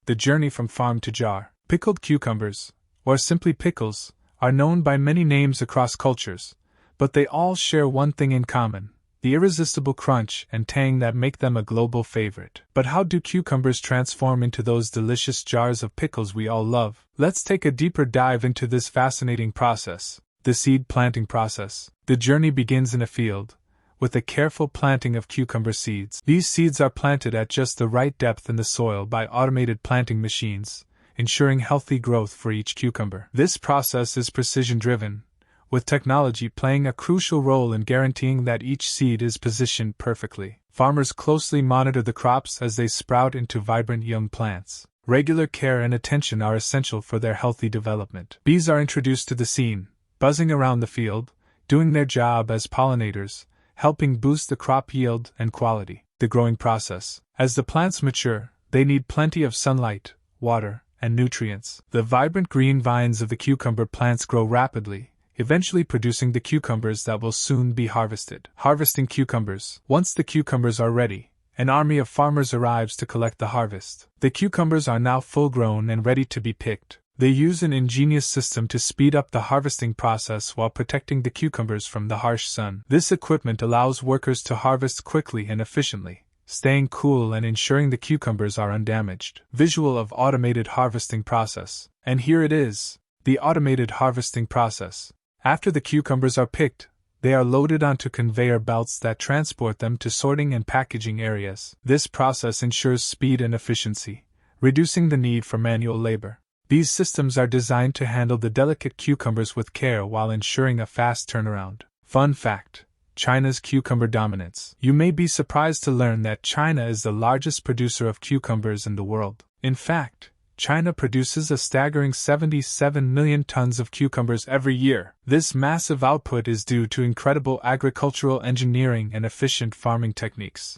The journey from farm to jar. Pickled cucumbers, or simply pickles, are known by many names across cultures, but they all share one thing in common: the irresistible crunch and tang that make them a global favorite. But how do cucumbers transform into those delicious jars of pickles we all love? Let's take a deeper dive into this fascinating process, the seed planting process. The journey begins in a field, with a careful planting of cucumber seeds. These seeds are planted at just the right depth in the soil by automated planting machines, ensuring healthy growth for each cucumber. This process is precision-driven, with technology playing a crucial role in guaranteeing that each seed is positioned perfectly. Farmers closely monitor the crops as they sprout into vibrant young plants. Regular care and attention are essential for their healthy development. Bees are introduced to the scene, buzzing around the field, doing their job as pollinators, helping boost the crop yield and quality. The growing process. As the plants mature, they need plenty of sunlight, water, and nutrients. The vibrant green vines of the cucumber plants grow rapidly, eventually producing the cucumbers that will soon be harvested. Harvesting cucumbers. Once the cucumbers are ready, an army of farmers arrives to collect the harvest. The cucumbers are now full-grown and ready to be picked. They use an ingenious system to speed up the harvesting process while protecting the cucumbers from the harsh sun. This equipment allows workers to harvest quickly and efficiently, staying cool and ensuring the cucumbers are undamaged. Visual of automated harvesting process. And here it is, the automated harvesting process. After the cucumbers are picked, they are loaded onto conveyor belts that transport them to sorting and packaging areas. This process ensures speed and efficiency, reducing the need for manual labor. These systems are designed to handle the delicate cucumbers with care while ensuring a fast turnaround. Fun fact: China's cucumber dominance. You may be surprised to learn that China is the largest producer of cucumbers in the world. In fact, China produces a staggering 77 million tons of cucumbers every year. This massive output is due to incredible agricultural engineering and efficient farming techniques.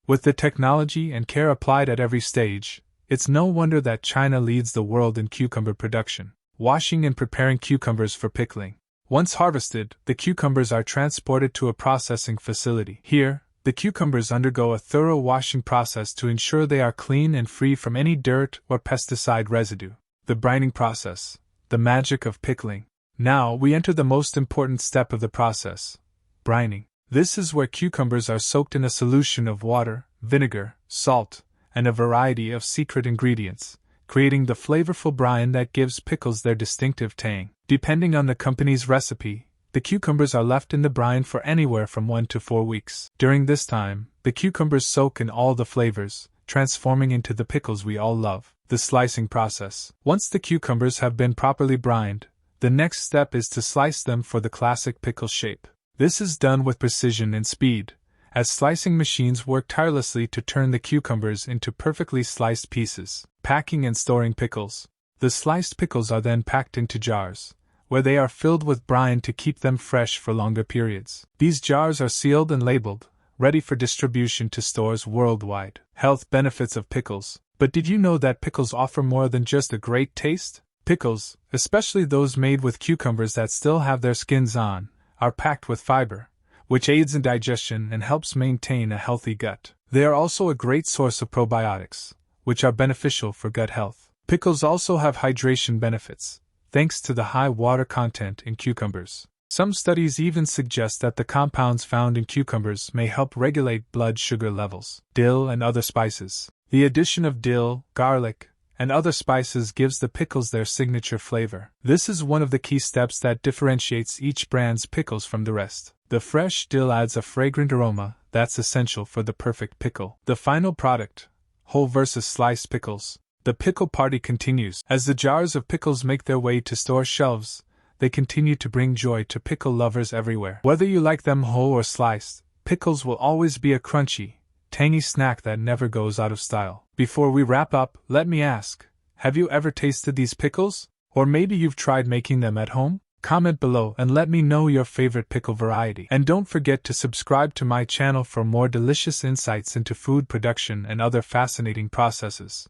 With the technology and care applied at every stage, it's no wonder that China leads the world in cucumber production. Washing and preparing cucumbers for pickling. Once harvested, the cucumbers are transported to a processing facility. Here, the cucumbers undergo a thorough washing process to ensure they are clean and free from any dirt or pesticide residue. The brining process. The magic of pickling. Now we enter the most important step of the process: brining. This is where cucumbers are soaked in a solution of water, vinegar, salt, and a variety of secret ingredients, creating the flavorful brine that gives pickles their distinctive tang. Depending on the company's recipe, the cucumbers are left in the brine for anywhere from 1 to 4 weeks. During this time, the cucumbers soak in all the flavors, transforming into the pickles we all love. The slicing process. Once the cucumbers have been properly brined, the next step is to slice them for the classic pickle shape. This is done with precision and speed, as slicing machines work tirelessly to turn the cucumbers into perfectly sliced pieces. Packing and storing pickles. The sliced pickles are then packed into jars, where they are filled with brine to keep them fresh for longer periods. These jars are sealed and labeled, ready for distribution to stores worldwide. Health benefits of pickles. But did you know that pickles offer more than just a great taste? Pickles, especially those made with cucumbers that still have their skins on, are packed with fiber, which aids in digestion and helps maintain a healthy gut. They are also a great source of probiotics, which are beneficial for gut health. Pickles also have hydration benefits, thanks to the high water content in cucumbers. Some studies even suggest that the compounds found in cucumbers may help regulate blood sugar levels. Dill and other spices. The addition of dill, garlic, and other spices gives the pickles their signature flavor. This is one of the key steps that differentiates each brand's pickles from the rest. The fresh dill adds a fragrant aroma that's essential for the perfect pickle. The final product: whole versus sliced pickles. The pickle party continues. As the jars of pickles make their way to store shelves, they continue to bring joy to pickle lovers everywhere. Whether you like them whole or sliced, pickles will always be a crunchy, tangy snack that never goes out of style. Before we wrap up, let me ask, have you ever tasted these pickles? Or maybe you've tried making them at home? Comment below and let me know your favorite pickle variety. And don't forget to subscribe to my channel for more delicious insights into food production and other fascinating processes.